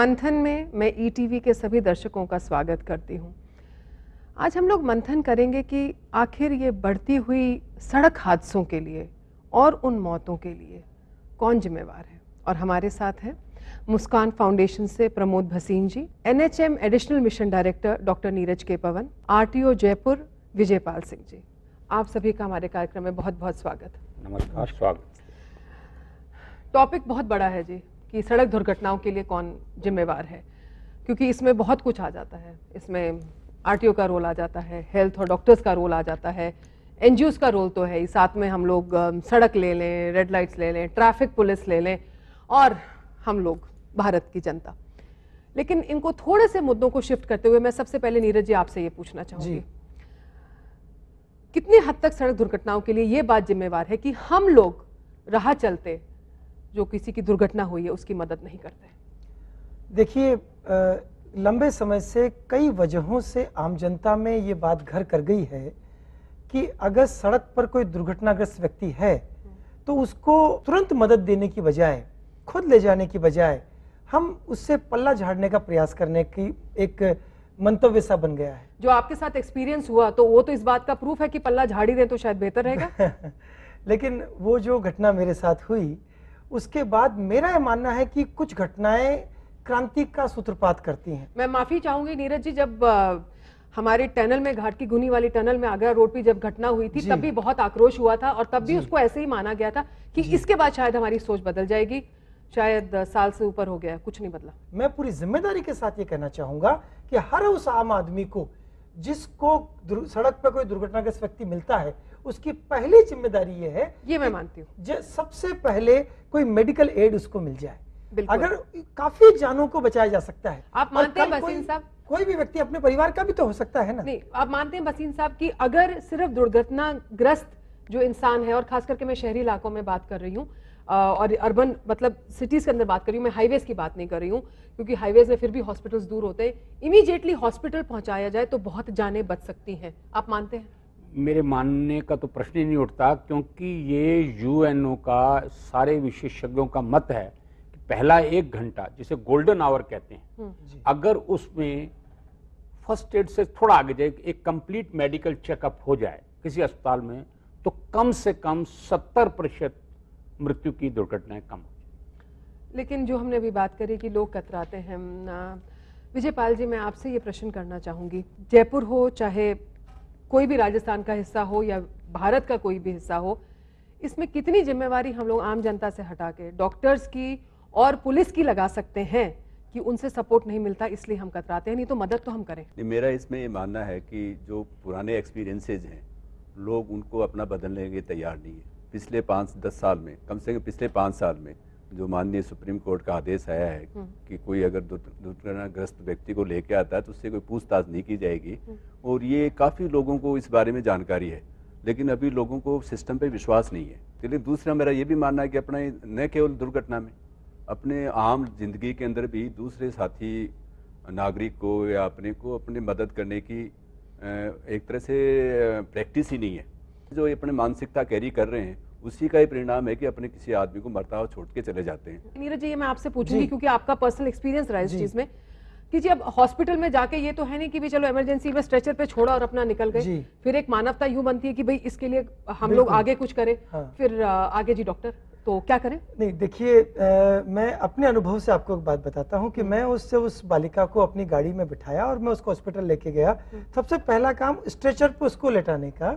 मंथन में मैं ईटीवी के सभी दर्शकों का स्वागत करती हूँ। आज हम लोग मंथन करेंगे कि आखिर ये बढ़ती हुई सड़क हादसों के लिए और उन मौतों के लिए कौन जिम्मेवार है। और हमारे साथ हैं मुस्कान फाउंडेशन से Pramod Bhasin ji, NHM additional mission director doctor Neeraj K Pawan, RTO Jaipur Vijaypal Singh ji. आप सभी का हमारे कार्यक्रम में बहुत बहुत स्वागत। नमस्कार, स्वागत। टॉपिक बहुत बड़ा है जी कि सड़क दुर्घटनाओं के लिए कौन जिम्मेवार है, क्योंकि इसमें बहुत कुछ आ जाता है। इसमें आरटीओ का रोल आ जाता है, हेल्थ और डॉक्टर्स का रोल आ जाता है, एनजीओज का रोल तो है ही, साथ में हम लोग सड़क ले लें, रेड लाइट्स ले लें, ट्रैफिक पुलिस ले लें और हम लोग भारत की जनता। लेकिन इनको थोड़े से मुद्दों को शिफ्ट करते हुए मैं सबसे पहले नीरज जी आपसे ये पूछना चाहूंगी, कितनी हद तक सड़क दुर्घटनाओं के लिए ये बात जिम्मेवार है कि हम लोग राह चलते जो किसी की दुर्घटना हुई है उसकी मदद नहीं करते? देखिए, लंबे समय से कई वजहों से आम जनता में ये बात घर कर गई है कि अगर सड़क पर कोई दुर्घटनाग्रस्त व्यक्ति है तो उसको तुरंत मदद देने की बजाय, खुद ले जाने की बजाय हम उससे पल्ला झाड़ने का प्रयास करने की एक मंतव्य सा बन गया है। जो आपके साथ एक्सपीरियंस हुआ तो वो तो इस बात का प्रूफ है कि पल्ला झाड़ी दें तो शायद बेहतर रहेगा। लेकिन वो जो घटना मेरे साथ हुई उसके बाद मेरा यह मानना है कि कुछ घटनाएं क्रांति का सूत्रपात करती हैं। मैं माफी चाहूंगी नीरज जी, जब हमारे टनल में, घाट की गुनी वाली टनल में आगरा रोड पे जब घटना हुई थी तब भी बहुत आक्रोश हुआ था और तब भी उसको ऐसे ही माना गया था कि इसके बाद शायद हमारी सोच बदल जाएगी। शायद साल से ऊपर हो गया, कुछ नहीं बदला। मैं पूरी जिम्मेदारी के साथ ये कहना चाहूंगा कि हर उस आम आदमी को जिसको सड़क पर कोई दुर्घटनाग्रस्त व्यक्ति मिलता है उसकी पहली जिम्मेदारी ये है, ये मैं मानती हूँ, सबसे पहले कोई मेडिकल एड उसको मिल जाए। अगर काफी जानों को बचाया जा सकता है। आप मानते हैं भसीन साहब, कोई भी व्यक्ति अपने परिवार का भी तो हो सकता है ना? नहीं, आप मानते हैं भसीन साहब कि अगर सिर्फ दुर्घटनाग्रस्त जो इंसान है, और खास करके मैं शहरी इलाकों में बात कर रही हूँ और अर्बन मतलब सिटीज के अंदर बात कर रही हूँ, मैं हाईवेज की बात नहीं कर रही हूँ, क्योंकि हाईवेज में फिर भी हॉस्पिटल्स दूर होते हैं, इमीडिएटली हॉस्पिटल पहुंचाया जाए तो बहुत जानें बच सकती हैं। आप मानते हैं? मेरे मानने का तो प्रश्न ही नहीं उठता, क्योंकि ये यूएनओ का सारे विशेषज्ञों का मत है कि पहला 1 घंटा जिसे गोल्डन आवर कहते हैं, अगर उसमें फर्स्ट एड से थोड़ा आगे जाए, एक कंप्लीट मेडिकल चेकअप हो जाए किसी अस्पताल में, तो कम से कम 70% मृत्यु की दुर्घटनाएं कम हो। लेकिन जो हमने अभी बात करी कि लोग कतराते हैं, विजयपाल जी मैं आपसे ये प्रश्न करना चाहूंगी, जयपुर हो चाहे कोई भी राजस्थान का हिस्सा हो या भारत का कोई भी हिस्सा हो, इसमें कितनी जिम्मेवारी हम लोग आम जनता से हटा के डॉक्टर्स की और पुलिस की लगा सकते हैं कि उनसे सपोर्ट नहीं मिलता इसलिए हम कतराते हैं, नहीं तो मदद तो हम करें। मेरा इसमें ये मानना है कि जो पुराने एक्सपीरियंसेज हैं लोग उनको अपना बदलने के तैयार नहीं है। पिछले 5-10 साल में, कम से कम पिछले 5 साल में जो माननीय सुप्रीम कोर्ट का आदेश आया है कि कोई अगर दुर्घटनाग्रस्त व्यक्ति को लेके आता है तो उससे कोई पूछताछ नहीं की जाएगी, और ये काफ़ी लोगों को इस बारे में जानकारी है, लेकिन अभी लोगों को सिस्टम पे विश्वास नहीं है। लेकिन दूसरा मेरा ये भी मानना है कि अपना न केवल दुर्घटना में, अपने आम जिंदगी के अंदर भी दूसरे साथी नागरिक को या अपने को अपनी मदद करने की एक तरह से प्रैक्टिस ही नहीं है। जो ये अपने मानसिकता कैरी कर रहे हैं उसी का ही परिणाम है कि अपने किसी आदमी को मरता हुआ छोड़ के चले जाते हैं। नीरज जी, ये मैं आपसे पूछूंगी क्योंकि आपका पर्सनल एक्सपीरियंस रहा है इस चीज में कि जी अब हॉस्पिटल में जाके ये तो है नहीं कि भी चलो इमरजेंसी में स्ट्रेचर पे छोड़ा और अपना निकल गए, फिर एक मानवता यूं बनती है कि भाई इसके लिए हम लोग आगे कुछ करें। फिर आगे जी डॉक्टर तो क्या करें? नहीं, देखिए, मैं अपने अनुभव से आपको एक बात बताता हूँ कि मैं उस बालिका को अपनी गाड़ी में बिठाया और मैं उसको हॉस्पिटल लेके गया। सबसे पहला काम स्ट्रेचर पे उसको लेटाने का,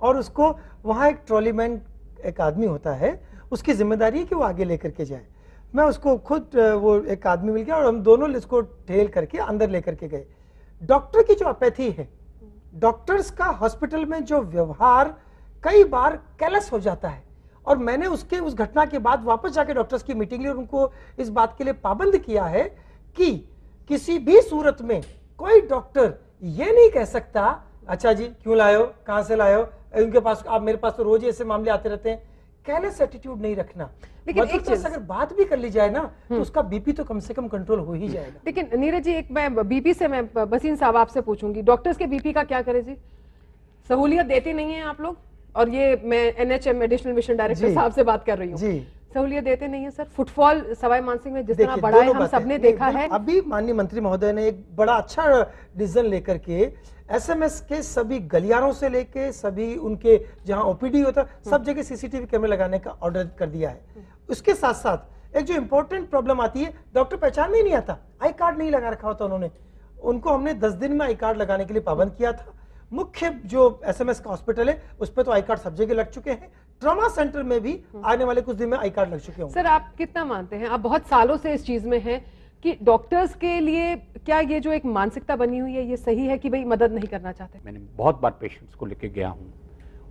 और उसको वहाँ एक ट्रॉली मैन एक आदमी होता है, उसकी जिम्मेदारी है कि वो आगे लेकर के जाए। मैं उसको खुद, वो एक आदमी मिल गया और हम दोनों इसको ठेल करके अंदर लेकर के गए। डॉक्टर की जो अपैथी है, डॉक्टर्स का हॉस्पिटल में जो व्यवहार कई बार कैलस हो जाता है, और मैंने उस घटना के बाद वापस जाके डॉक्टर्स की मीटिंग ली और उनको इस बात के लिए पाबंद किया है कि किसी भी सूरत में कोई डॉक्टर ये नहीं कह सकता, अच्छा जी क्यों लायो, कहां से लायो, उनके पास, आप मेरे पास तो रोज ऐसे मामले आते रहते हैं, कैलेस एटीट्यूड नहीं रखना। लेकिन एक चीज, अगर बात भी कर ली जाए ना तो उसका बीपी तो कम से कम कंट्रोल हो ही जाएगा। लेकिन नीरज जी, एक मैं बीपी से, मैं भसीन साहब आपसे पूछूंगी, डॉक्टर्स के बीपी का क्या करें जी? सहूलियत देते नहीं है आप लोग, और ये मैं एनएचएम एडिशनल मिशन डायरेक्टर साहब से बात कर रही हूँ, सहूलियत देते नहीं है सर? फुटफॉल सवाई मानसिंह में जिस तरह देखिए, बढ़ा है दोनों हम बातें। सबने नहीं, देखा है। अभी माननीय मंत्री महोदय ने एक बड़ा अच्छा डिसीजन लेकर के एसएमएस के सभी गलियारों से लेके सभी उनके जहां ओपीडी होता सब जगह सीसीटीवी कैमरे लगाने का ऑर्डर कर दिया है। उसके साथ साथ एक जो इंपॉर्टेंट प्रॉब्लम आती है, डॉक्टर पहचान में ही नहीं आता, आई कार्ड नहीं लगा रखा होता उन्होंने, उनको हमने 10 दिन में आई कार्ड लगाने के लिए पाबंद किया था। मुख्य जो एसएमएस का हॉस्पिटल है उस पर तो आई कार्ड सब जगह लग चुके हैं, ट्रॉमा सेंटर में भी आने वाले कुछ दिन में आई कार्ड लग चुके होंगे। सर आप कितना मानते हैं, आप बहुत सालों से इस चीज में हैं, कि डॉक्टर्स के लिए क्या ये जो एक मानसिकता बनी हुई है ये सही है कि भाई मदद नहीं करना चाहते? मैंने बहुत बार पेशेंट्स को लेके गया हूँ,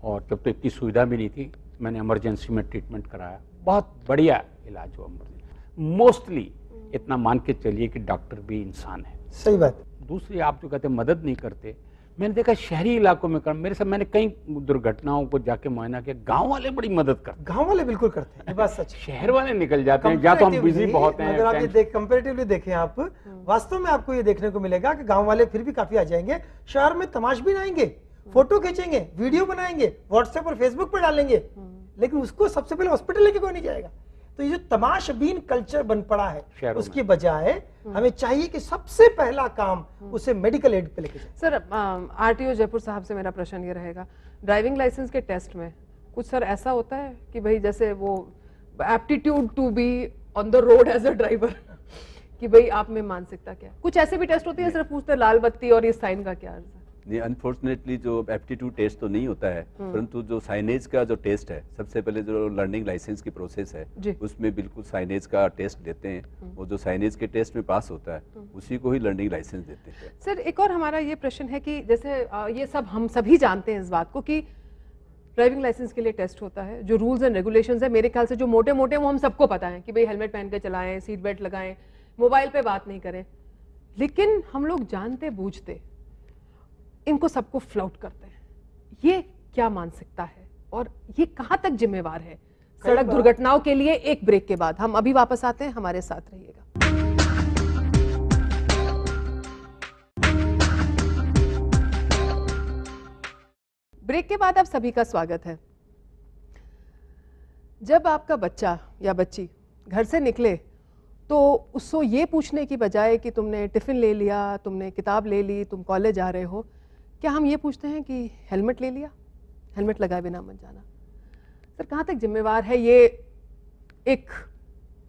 और जब तो इतनी सुविधा भी नहीं थी, मैंने इमरजेंसी में ट्रीटमेंट कराया, बहुत बढ़िया इलाज हुआ इमरजेंसी। मोस्टली इतना मान के चलिए कि डॉक्टर भी इंसान है। सही बात। दूसरी, आप जो कहते हैं मदद नहीं करते, मैंने देखा शहरी इलाकों में मेरे साथ मैंने कई दुर्घटनाओं को जाके मुआयना किया, गांव वाले बड़ी मदद करते गांव वाले बिल्कुल करते हैं, ये बात सच है। शहर वाले निकल जाते हैं, या तो हम बिजी बहुत हैं। अगर आप ये कंपैरेटिवली देखें आप, वास्तव में आपको ये देखने को मिलेगा कि गांव वाले फिर भी काफी आ जाएंगे, शहर में तमाशबीन आएंगे, फोटो खींचेंगे, वीडियो बनाएंगे, व्हाट्सएप और फेसबुक पर डालेंगे, लेकिन उसको सबसे पहले हॉस्पिटल लेके कोई नहीं जाएगा। तो ये जो तमाशबीन कल्चर बन पड़ा है, उसकी बजाय हमें चाहिए कि सबसे पहला काम उसे मेडिकल एड पे लेके जाए। सर आरटीओ जयपुर साहब से मेरा प्रश्न ये रहेगा, ड्राइविंग लाइसेंस के टेस्ट में कुछ सर ऐसा होता है कि भाई जैसे वो aptitude to be on the road as a driver, कि भाई आप में मानसिकता क्या है, कुछ ऐसे भी टेस्ट होते हैं? सिर्फ पूछते लाल बत्ती और इस साइन का क्या अर्थ है? नहीं, अनफॉर्चुनेटली जो एप्टीट्यूड टेस्ट तो नहीं होता है, परंतु जो साइनेज का जो टेस्ट है, सबसे पहले जो लर्निंग लाइसेंस की प्रोसेस है उसमें बिल्कुल साइनेज का टेस्ट देते हैं, और जो साइनेज के टेस्ट में पास होता है उसी को ही लर्निंग लाइसेंस देते हैं। सर एक और हमारा ये प्रश्न है कि जैसे ये सब हम सभी जानते हैं इस बात को कि ड्राइविंग लाइसेंस के लिए टेस्ट होता है, जो रूल्स एंड रेगुलेशंस है मेरे ख्याल से जो मोटे मोटे वो हम सबको पता है कि भाई हेलमेट पहन के चलाएं, सीट बेल्ट लगाएं, मोबाइल पे बात नहीं करें, लेकिन हम लोग जानते बूझते इनको सबको फ्लाउट करते हैं। ये क्या मानसिकता है और ये कहां तक जिम्मेवार है सड़क दुर्घटनाओं के लिए? एक ब्रेक के बाद हम अभी वापस आते हैं, हमारे साथ रहिएगा। ब्रेक के बाद आप सभी का स्वागत है। जब आपका बच्चा या बच्ची घर से निकले तो उसको ये पूछने की बजाय कि तुमने टिफिन ले लिया, तुमने किताब ले ली, तुम कॉलेज जा रहे हो, क्या हम ये पूछते हैं कि हेलमेट ले लिया? हेलमेट लगाए बिना मत जाना। सर कहाँ तक जिम्मेवार है ये? एक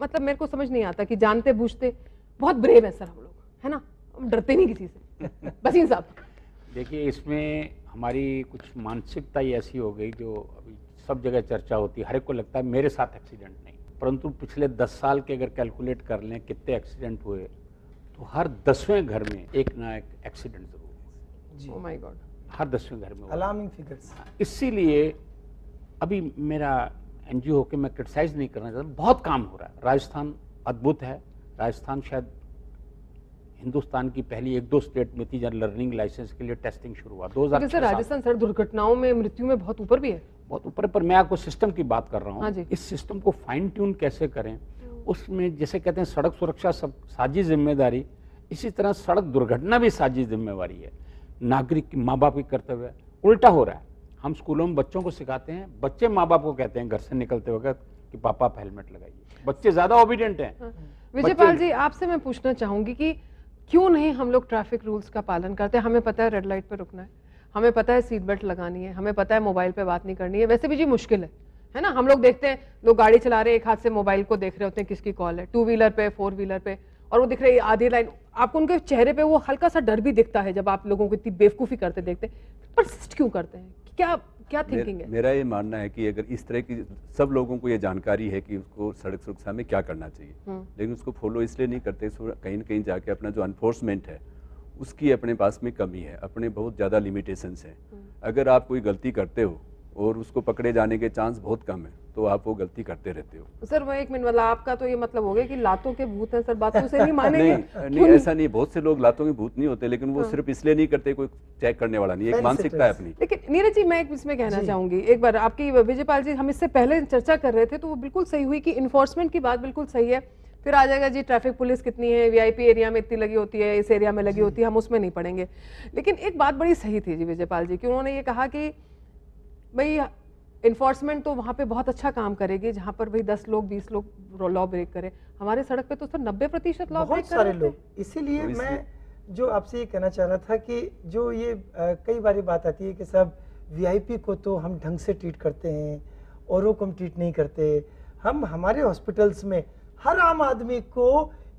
मतलब मेरे को समझ नहीं आता कि जानते बूझते बहुत ब्रेव है सर हम लोग, है ना, हम डरते नहीं किसी से। बसीन साहब देखिए, इसमें हमारी कुछ मानसिकता ही ऐसी हो गई जो अभी सब जगह चर्चा होती है, हर एक को लगता है मेरे साथ एक्सीडेंट नहीं, परंतु पिछले 10 साल के अगर कैलकुलेट कर लें कितने एक्सीडेंट हुए तो हर 10वें घर में एक ना एक एक्सीडेंट जरूर हुआ। ओह माय गॉड, हर 10वें घर में हुआ। Alarming figures. इसीलिए अभी मेरा एनजीओ के मैं क्रिटिसाइज नहीं करना चाहता, बहुत काम हो रहा है। राजस्थान अद्भुत है, राजस्थान शायद हिंदुस्तान की पहली 1-2 स्टेट में थी जहाँ लर्निंग लाइसेंस के लिए टेस्टिंग शुरू हुआ। 2006 राजस्थान सड़क दुर्घटनाओं में मृत्यु में बहुत ऊपर भी है, बहुत ऊपर। पर मैं आपको सिस्टम की बात कर रहा हूँ। हाँ जी। इस सिस्टम को फाइन ट्यून कैसे करें, उसमें जैसे कहते हैं सड़क सुरक्षा सब साझी जिम्मेदारी, इसी तरह सड़क दुर्घटना भी साझी जिम्मेवारी है, नागरिक की, माँ बाप की कर्तव्य है। उल्टा हो रहा है, हम स्कूलों में बच्चों को सिखाते हैं, बच्चे माँ बाप को कहते हैं घर से निकलते वक्त कि पापा आप हेलमेट लगाइए। बच्चे ज्यादा ओबीडियंट हैं। विजयपाल जी आपसे मैं पूछना चाहूंगी कि क्यों नहीं हम लोग ट्रैफिक रूल्स का पालन करते? हमें पता है रेड लाइट पे रुकना है, हमें पता है सीट बेल्ट लगानी है, हमें पता है मोबाइल पे बात नहीं करनी है, वैसे भी जी मुश्किल है ना। हम लोग देखते हैं लोग गाड़ी चला रहे हैं, एक हाथ से मोबाइल को देख रहे होते हैं किसकी कॉल है, 2 व्हीलर पे, 4 व्हीलर पे, और वो दिख रही है आधी लाइन। आपको उनके चेहरे पे वो हल्का सा डर भी दिखता है जब आप लोगों को इतनी बेवकूफ़ी करते देखते हैं। परसिस्ट क्यों करते हैं? क्या थिंकिंग है? मेरा ये मानना है कि अगर इस तरह की सब लोगों को ये जानकारी है कि उसको सड़क सुरक्षा में क्या करना चाहिए, लेकिन उसको फॉलो इसलिए नहीं करते, कहीं ना कहीं जाके अपना जो अनफोर्समेंट है उसकी अपने पास में कमी है, अपने बहुत ज़्यादा लिमिटेशंस हैं। अगर आप कोई गलती करते हो और उसको पकड़े जाने के चांस बहुत कम है तो आप वो गलती करते रहते हो। सर वो 1 मिनट वाला आपका तो ये मतलब हो गया कि लातों के भूत हैं सर, बातों से नहीं मानेंगे? नहीं ऐसा नहीं, बहुत से लोग लातों के भूत नहीं होते, लेकिन वो सिर्फ इसलिए नहीं करते, कोई चेक करने वाला नहीं, एक मानसिकता है अपनी। लेकिन नीरज जी मैं इसमें कहना चाहूंगी, एक बार आपकी विजयपाल जी हम इससे पहले चर्चा कर रहे थे तो वो बिल्कुल सही हुई कि इन्फोर्समेंट की बात बिल्कुल सही है। फिर आ जाएगा जी ट्रैफिक पुलिस कितनी है, वीआईपी एरिया में इतनी लगी होती है, इस एरिया में लगी होती है, हम उसमें नहीं पड़ेंगे। लेकिन एक बात बड़ी सही थी जी विजयपाल जी की, उन्होंने ये कहा कि भाई इन्फोर्समेंट तो वहाँ पे बहुत अच्छा काम करेगी, जहाँ पर भाई 10 लोग 20 लोग लॉ ब्रेक करें। हमारे सड़क पे तो सर 90% लॉ ब्रेक बहुत कर सारे रहे थे। लोग। इसीलिए मैं जो आपसे ये कहना चाह रहा था कि जो ये कई बार बात आती है कि साहब वीआईपी को तो हम ढंग से ट्रीट करते हैं, औरों को हम ट्रीट नहीं करते। हम हमारे हॉस्पिटल्स में हर आम आदमी को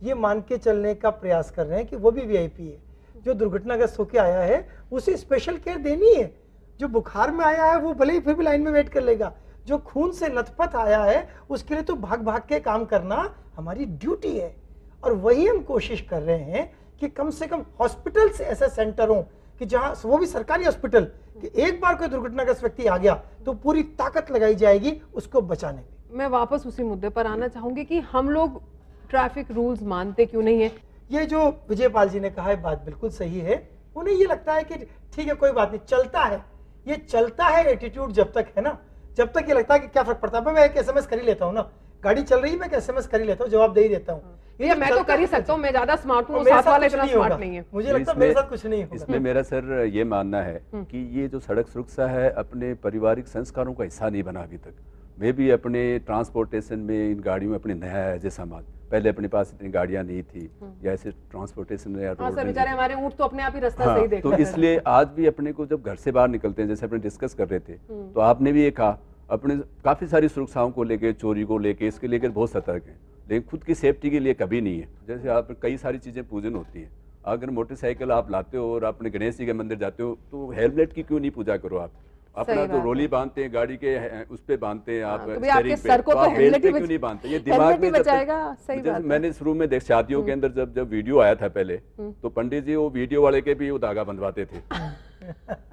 ये मान के चलने का प्रयास कर रहे हैं कि वो भी वीआईपी है। जो दुर्घटनाग्रस्त होकर आया है उसे स्पेशल केयर देनी है। जो बुखार में आया है वो भले ही फिर भी लाइन में वेट कर लेगा। जो खून से लथपथ आया है उसके लिए तो भाग भाग के काम करना हमारी ड्यूटी है। और वही हम कोशिश कर रहे हैं कि कम से कम हॉस्पिटल से ऐसे सेंटर हों कि जहां, वो भी सरकारी हॉस्पिटल, कि एक बार कोई दुर्घटनाग्रस्त व्यक्ति आ गया तो पूरी ताकत लगाई जाएगी उसको बचाने में। मैं वापस उसी मुद्दे पर आना चाहूंगी कि हम लोग ट्रैफिक रूल्स मानते क्यों नहीं है। ये जो विजयपाल जी ने कहा है बात बिल्कुल सही है। उन्हें ये लगता है कि ठीक है कोई बात नहीं, चलता है, ये चलता है एटीट्यूड जब तक है ना, जब तक ये लगता है कि क्या फर्क पड़ता है, मैं एक एसएमएस कर ही लेता हूँ ना, गाड़ी चल रही है मैं एक एसएमएस कर ही लेता हूँ, जवाब दे ही देता हूँ। ये मैं तो कर ही सकता हूँ, मैं ज्यादा स्मार्ट हूँ, साथ वाला इतना स्मार्ट नहीं है। मुझे लगता है मेरे साथ कुछ नहीं होगा। इसमें मेरा सर ये मानना है कि ये जो सड़क सुरक्षा है अपने पारिवारिक संस्कारों का हिस्सा नहीं बना अभी तक। मैं भी अपने ट्रांसपोर्टेशन में इन गाड़ियों में अपने नया है जैसा समाज, पहले अपने पास इतनी गाड़ियां नहीं थी या ऐसे ट्रांसपोर्टेशन या हाँ रोड सर, बेचारे हमारे ऊँट तो अपने आप ही रास्ता हाँ, सही देख तो इसलिए आज भी अपने को जब घर से बाहर निकलते हैं, जैसे अपने डिस्कस कर रहे थे, तो आपने भी ये कहा अपने काफ़ी सारी सुरक्षाओं को लेके, चोरी को लेके, इसके लेकर बहुत सतर्क हैं, लेकिन खुद की सेफ्टी के लिए कभी नहीं है। जैसे आप कई सारी चीज़ें पूजन होती हैं, अगर मोटरसाइकिल आप लाते हो और अपने गणेश जी के मंदिर जाते हो तो हेलमेट की क्यों नहीं पूजा करो आप? अपना जो रोली बांधते हैं गाड़ी के उस पे बांधते हैं आप, तो आपके सर को तो हेलमेट पे क्यों नहीं बांधते? ये दिमाग में बचाएगा। सही बात है। मैंने शुरू में देख शादियों के अंदर जब वीडियो आया था पहले, तो पंडित जी वो वीडियो वाले के भी वो धागा बंधवाते थे।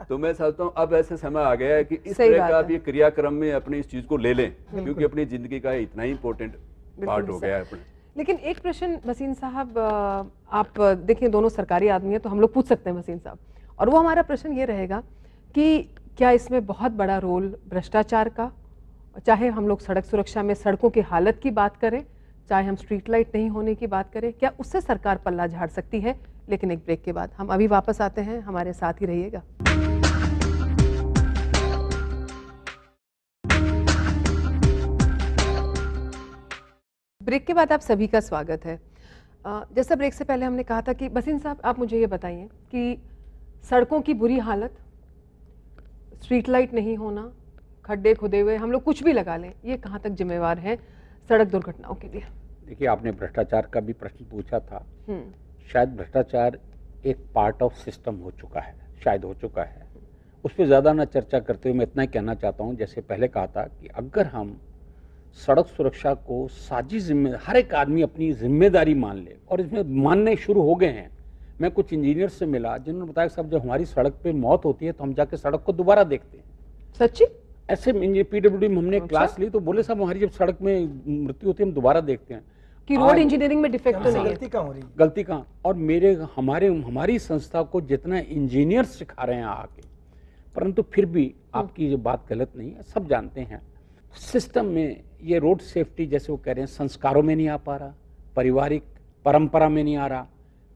तो मैं समझता हूँ अब ऐसे समय आ गया है कि इस तरह का आप ये क्रियाक्रम में अपनी इस चीज को ले लें, क्योंकि अपनी जिंदगी का इतना ही इंपॉर्टेंट पार्ट हो गया है अपने। लेकिन एक प्रश्न वसीम साहब, आप देखिए दोनों सरकारी आदमी हैं तो हम लोग पूछ सकते हैं वसीम साहब, और वो हमारा प्रश्न ये रहेगा कि क्या इसमें बहुत बड़ा रोल भ्रष्टाचार का, चाहे हम लोग सड़क सुरक्षा में सड़कों की हालत की बात करें, चाहे हम स्ट्रीट लाइट नहीं होने की बात करें, क्या उससे सरकार पल्ला झाड़ सकती है? लेकिन एक ब्रेक के बाद हम अभी वापस आते हैं, हमारे साथ ही रहिएगा। ब्रेक के बाद आप सभी का स्वागत है। जैसा ब्रेक से पहले हमने कहा था कि वसीम साहब आप मुझे ये बताइए कि सड़कों की बुरी हालत, स्ट्रीट लाइट नहीं होना, खड्डे खुदे हुए, हम लोग कुछ भी लगा लें, ये कहाँ तक जिम्मेवार है सड़क दुर्घटनाओं के लिए? देखिए, आपने भ्रष्टाचार का भी प्रश्न पूछा था। शायद भ्रष्टाचार एक पार्ट ऑफ सिस्टम हो चुका है, शायद हो चुका है। उस पर ज़्यादा ना चर्चा करते हुए मैं इतना ही कहना चाहता हूँ, जैसे पहले कहा था कि अगर हम सड़क सुरक्षा को साझी हर एक आदमी अपनी जिम्मेदारी मान ले, और इसमें मानने शुरू हो गए हैं। मैं कुछ इंजीनियर से मिला जिन्होंने बताया साहब जब हमारी सड़क पे मौत होती है तो हम जाके सड़क को दोबारा देखते हैं। सच्ची? ऐसे पीडब्ल्यूडी में हमने क्लास ली तो बोले साहब हमारी जब सड़क में मृत्यु होती है हम दोबारा देखते हैं कि रोड इंजीनियरिंग में डिफेक्ट तो नहीं है। गलती कहाँ हो रही है? गलती कहाँ? और हमारी संस्था को जितना इंजीनियर सिखा रहे हैं आके, परंतु फिर भी आपकी ये बात गलत नहीं है, सब जानते हैं सिस्टम में ये रोड सेफ्टी जैसे वो कह रहे हैं संस्कारों में नहीं आ पा रहा, पारिवारिक परंपरा में नहीं आ रहा,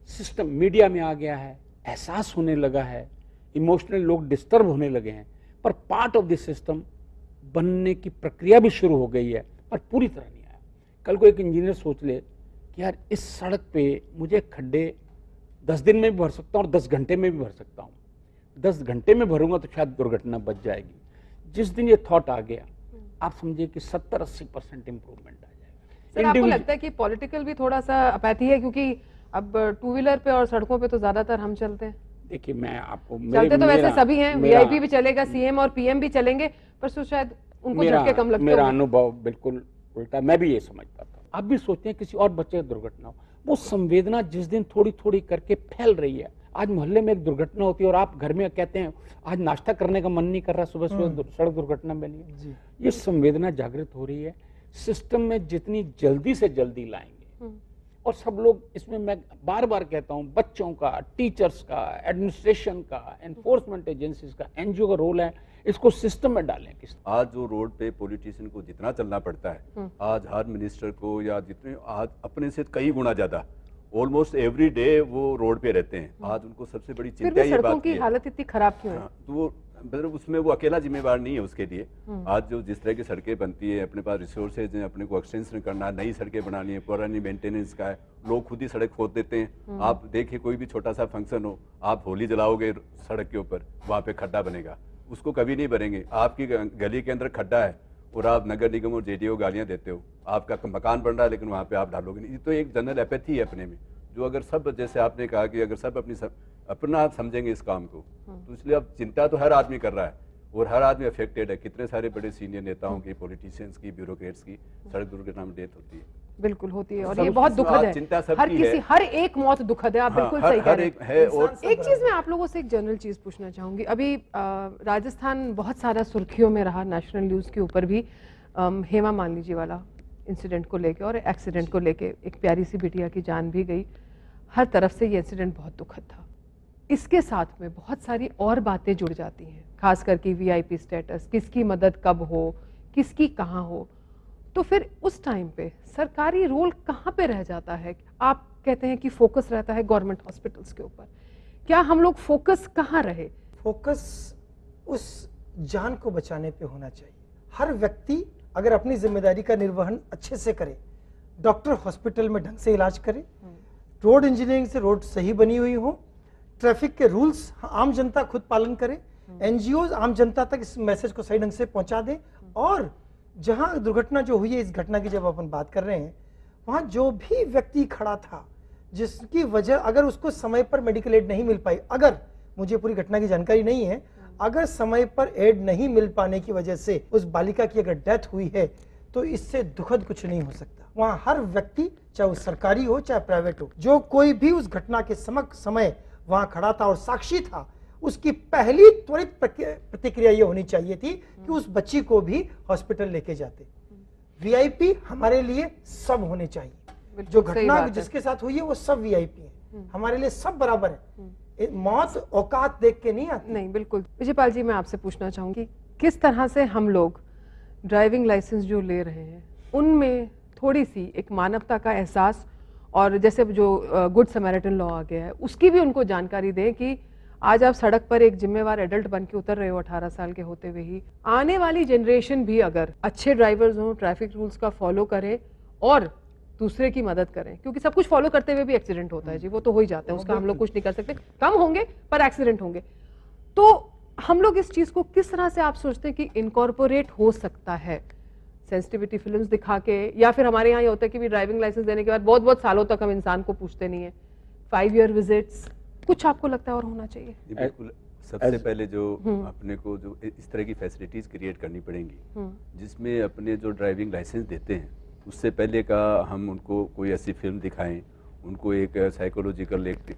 सिस्टम मीडिया में आ गया है, एहसास होने लगा है, इमोशनल लोग डिस्टर्ब होने लगे हैं, पर पार्ट ऑफ दिस सिस्टम बनने की प्रक्रिया भी शुरू हो गई है, पर पूरी तरह नहीं आया। कल को एक इंजीनियर सोच ले कि यार इस सड़क पे मुझे खड्डे 10 दिन में भी भर सकता हूँ और 10 घंटे में भी भर सकता हूँ, 10 घंटे में भरूंगा तो शायद दुर्घटना बच जाएगी। जिस दिन ये थॉट आ गया, आप समझिए कि 70-80% इंप्रूवमेंट आ जाएगा। सर आपको लगता है कि पॉलिटिकल भी थोड़ा सा अपैथी है, क्योंकि अब टू व्हीलर पे और सड़कों पे तो ज्यादातर हम चलते हैं? देखिए मैं आपको चलते तो वैसे सभी हैं, वीआईपी भी चलेगा, सीएम और पीएम भी चलेंगे, पर शायद उनको झटके कम लगते हैं। मेरा अनुभव बिल्कुल उल्टा, मैं भी ये समझता था। आप भी सोचते हैं किसी और बच्चे की दुर्घटना हो, वो संवेदना जिस दिन थोड़ी थोड़ी करके फैल रही है। आज मोहल्ले में एक दुर्घटना होती है और आप घर में कहते हैं आज नाश्ता करने का मन नहीं कर रहा, सुबह सुबह सड़क दुर्घटना बनी है। ये संवेदना जागृत हो रही है। सिस्टम में जितनी जल्दी से जल्दी लाएंगे, और सब लोग इसमें, मैं बार बार कहता हूं, बच्चों का, टीचर्स का, एडमिनिस्ट्रेशन का, एनफोर्समेंट एजेंसीज का, एनजीओ का रोल है, इसको सिस्टम में डालें। आज जो रोड पे पॉलिटिशियन को जितना चलना पड़ता है, आज हर मिनिस्टर को या जितने आज अपने से कई गुना ज्यादा ऑलमोस्ट एवरी डे वो रोड पे रहते हैं। आज उनको सबसे बड़ी चिंता ये बात की हालत इतनी खराब क्यों है? तो वो मतलब उसमें वो अकेला जिम्मेवार नहीं है उसके लिए। आज जो जिस तरह की सड़कें बनती है, अपने पास रिसोर्सेज हैं, अपने को एक्सटेंशन करना, नई सड़कें बनानी है, पुरानी मेंटेनेंस का है, लोग खुद ही सड़क खोद देते हैं। आप देखिए कोई भी छोटा सा फंक्शन हो, आप होली जलाओगे सड़क के ऊपर, वहाँ पे खड्डा बनेगा, उसको कभी नहीं भरेंगे। आपकी गली के अंदर खड्डा है और आप नगर निगम और जेडीओ गालियाँ देते हो, आपका मकान बन रहा है लेकिन वहाँ पे आप डालोगे नहीं। ये तो एक जनरल एपैथी है अपने में, जो अगर सब, जैसे आपने कहा कि अगर सब अपना समझेंगे इस काम को, तो इसलिए अब चिंता तो हर आदमी कर रहा है और हर आदमी अफेक्टेड है। कितने सारे बड़े सीनियर नेताओं की, पॉलिटिशियंस की, ब्यूरोक्रेट्स की सड़क दुर्घटना में डेथ होती है। बिल्कुल होती है और सब ये बहुत दुखद है। चिंता हर सबकी किसी, है। हर एक मौत दुखद है। आप बिल्कुल सही कह रहे हैं। है। और एक चीज मैं आप लोगों से एक जनरल चीज पूछना चाहूंगी। अभी राजस्थान बहुत सारा सुर्खियों में रहा, नेशनल न्यूज के ऊपर भी, हेमा मालिनी जी वाला इंसिडेंट को लेके और एक्सीडेंट को लेके एक प्यारी सी बिटिया की जान भी गई। हर तरफ से ये इंसिडेंट बहुत दुखद था। इसके साथ में बहुत सारी और बातें जुड़ जाती हैं, खास करके वीआईपी स्टेटस, किसकी मदद कब हो, किसकी कहाँ हो। तो फिर उस टाइम पे सरकारी रोल कहाँ पे रह जाता है? आप कहते हैं कि फोकस रहता है गवर्नमेंट हॉस्पिटल्स के ऊपर, क्या हम लोग फोकस कहाँ रहे? फोकस उस जान को बचाने पे होना चाहिए। हर व्यक्ति अगर अपनी जिम्मेदारी का निर्वहन अच्छे से करे, डॉक्टर हॉस्पिटल में ढंग से इलाज करे, रोड इंजीनियरिंग से रोड सही बनी हुई हो, ट्रैफिक के रूल्स आम जनता खुद पालन करे, एनजीओ आम जनता तक इस मैसेज को सही ढंग से पहुंचा दें। और जहां दुर्घटना जो हुई है, इस घटना की जब अपन बात कर रहे हैं, वहां जो भी व्यक्ति खड़ा था जिसकी वजह, अगर उसको समय पर मेडिकल एड नहीं मिल पाई, अगर, मुझे पूरी घटना की जानकारी नहीं है, अगर समय पर एड नहीं मिल पाने की वजह से उस बालिका की अगर डेथ हुई है, तो इससे दुखद कुछ नहीं हो सकता। वहां हर व्यक्ति, चाहे वो सरकारी हो चाहे प्राइवेट हो, जो कोई भी उस घटना के समय वहां खड़ा था और साक्षी था, उसकी पहली त्वरित प्रतिक्रिया ये होनी चाहिए थी कि उस बच्ची को भी हॉस्पिटल लेके जाते। वीआईपी हमारे लिए सब होने चाहिए। जो घटना जिसके साथ हुई है वो सब वीआईपी है, हमारे लिए सब बराबर है। मौत औकात देख के नहीं आती। नहीं, बिल्कुल। विजयपाल जी, मैं आपसे पूछना चाहूंगी, किस तरह से हम लोग ड्राइविंग लाइसेंस जो ले रहे हैं उनमें थोड़ी सी एक मानवता का एहसास, और जैसे जो गुड समैरिटन लॉ आ गया है उसकी भी उनको जानकारी दें कि आज आप सड़क पर एक जिम्मेवार एडल्ट बन के उतर रहे हो 18 साल के होते हुए ही, आने वाली जनरेशन भी अगर अच्छे ड्राइवर्स हों, ट्रैफिक रूल्स का फॉलो करें और दूसरे की मदद करें, क्योंकि सब कुछ फॉलो करते हुए भी एक्सीडेंट होता है जी, वो तो हो ही जाता है, उसका हम लोग कुछ नहीं कर सकते, कम होंगे पर एक्सीडेंट होंगे। तो हम लोग इस चीज को किस तरह से आप सोचते हैं कि इनकॉर्पोरेट हो सकता है? सेंसिटिविटी फिल्म्स दिखा के, या फिर हमारे यहाँ ये होता है कि भी ड्राइविंग लाइसेंस देने के बाद बहुत बहुत सालों तक हम इंसान को पूछते नहीं है, 5 ईयर विजिट्स, कुछ आपको लगता है और होना चाहिए? बिल्कुल। सबसे पहले जो अपने को जो इस तरह की फैसिलिटीज क्रिएट करनी पड़ेंगी, जिसमें अपने जो ड्राइविंग लाइसेंस देते हैं उससे पहले का हम उनको कोई ऐसी फिल्म दिखाएं, उनको एक साइकोलॉजिकल एक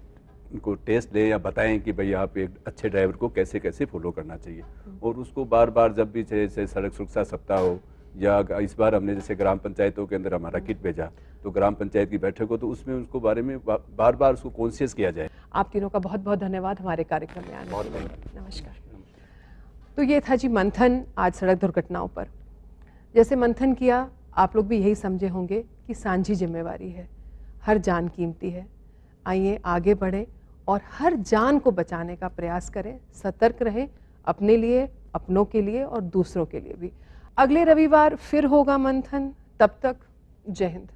उनको टेस्ट लें या बताएं कि भाई आप एक अच्छे ड्राइवर को कैसे कैसे फॉलो करना चाहिए। और उसको बार बार जब भी जैसे सड़क सुरक्षा सप्ताह हो, या इस बार हमने जैसे ग्राम पंचायतों के अंदर हमारा किट भेजा, तो ग्राम पंचायत की बैठक हो तो उसमें उसको बारे में बार बार उसको कॉन्शियस किया जाए। आप तीनों का बहुत बहुत धन्यवाद हमारे कार्यक्रम में आने के लिए। नमस्कार। तो ये था जी मंथन आज सड़क दुर्घटनाओं पर। जैसे मंथन किया, आप लोग भी यही समझे होंगे कि सांझी जिम्मेवारी है, हर जान कीमती है। आइए आगे बढ़ें और हर जान को बचाने का प्रयास करें, सतर्क रहें, अपने लिए, अपनों के लिए और दूसरों के लिए भी। अगले रविवार फिर होगा मंथन, तब तक जय हिंद।